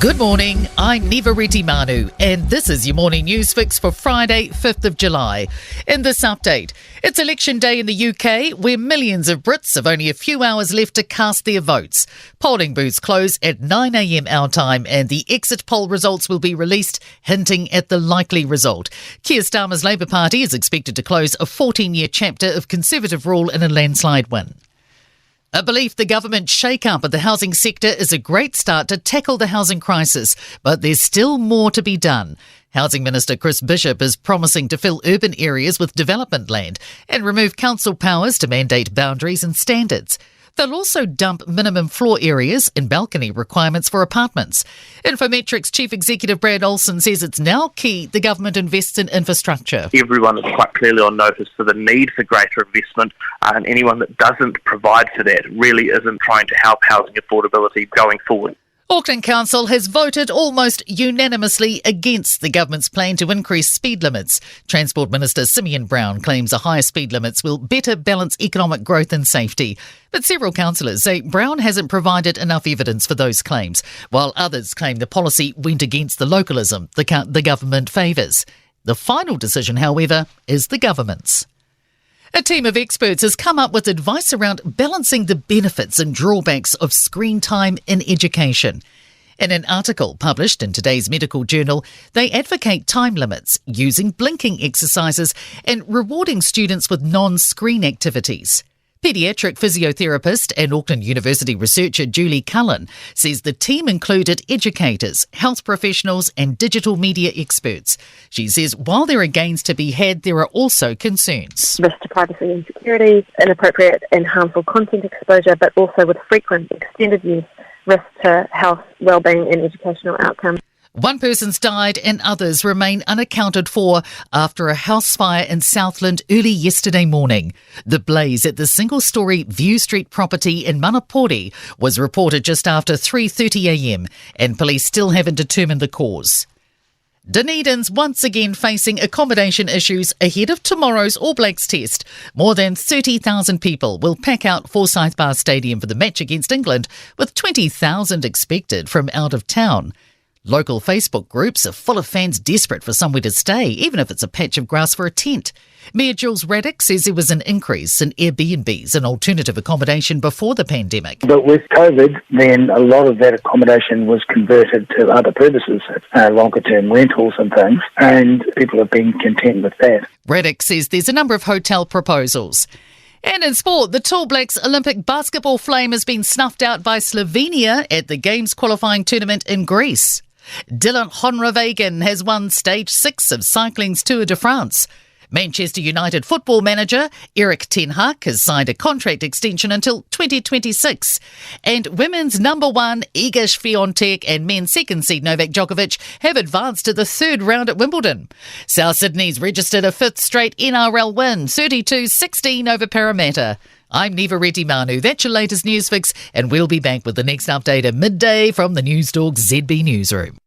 Good morning, I'm Neva Manu, and this is your morning news fix for Friday, 5th of July. In this update, it's election day in the UK, where millions of Brits have only a few hours left to cast their votes. Polling booths close at 9 a.m. our time, and the exit poll results will be released, hinting at the likely result. Keir Starmer's Labour Party is expected to close a 14-year chapter of Conservative rule in a landslide win. A belief the government shake-up of the housing sector is a great start to tackle the housing crisis, but there's still more to be done. Housing Minister Chris Bishop is promising to fill urban areas with development land and remove council powers to mandate boundaries and standards. They'll also dump minimum floor areas and balcony requirements for apartments. Infometrics Chief Executive Brad Olsen says it's now key the government invests in infrastructure. Everyone is quite clearly on notice for the need for greater investment, and anyone that doesn't provide for that really isn't trying to help housing affordability going forward. Auckland Council has voted almost unanimously against the government's plan to increase speed limits. Transport Minister Simeon Brown claims the higher speed limits will better balance economic growth and safety. But several councillors say Brown hasn't provided enough evidence for those claims, while others claim the policy went against the localism the government favours. The final decision, however, is the government's. A team of experts has come up with advice around balancing the benefits and drawbacks of screen time in education. In an article published in today's medical journal, they advocate time limits, using blinking exercises and rewarding students with non-screen activities. Paediatric physiotherapist and Auckland University researcher Julie Cullen says the team included educators, health professionals and digital media experts. She says while there are gains to be had, there are also concerns. Risk to privacy and security, inappropriate and harmful content exposure, but also with frequent extended use, risk to health, wellbeing and educational outcomes. One person's died and others remain unaccounted for after a house fire in Southland early yesterday morning. The blaze at the single-storey View Street property in Manapori was reported just after 3:30 a.m. and police still haven't determined the cause. Dunedin's once again facing accommodation issues ahead of tomorrow's All Blacks test. More than 30,000 people will pack out Forsyth Bar Stadium for the match against England, with 20,000 expected from out of town. Local Facebook groups are full of fans desperate for somewhere to stay, even if it's a patch of grass for a tent. Mayor Jules Raddick says there was an increase in Airbnbs and alternative accommodation before the pandemic. But with COVID, then a lot of that accommodation was converted to other purposes, longer-term rentals and things, and people have been content with that. Raddick says there's a number of hotel proposals. And in sport, the All Blacks Olympic basketball flame has been snuffed out by Slovenia at the Games qualifying tournament in Greece. Dylan Honravegan has won stage 6 of cycling's Tour de France. Manchester United football manager Erik ten Hag has signed a contract extension until 2026. And women's number 1 Iga Swiatek and men's second seed Novak Djokovic have advanced to the third round at Wimbledon. South Sydney's registered a 5th straight NRL win, 32-16 over Parramatta. I'm Neva Manu. That's your latest news fix, and we'll be back with the next update at midday from the Newstalk ZB newsroom.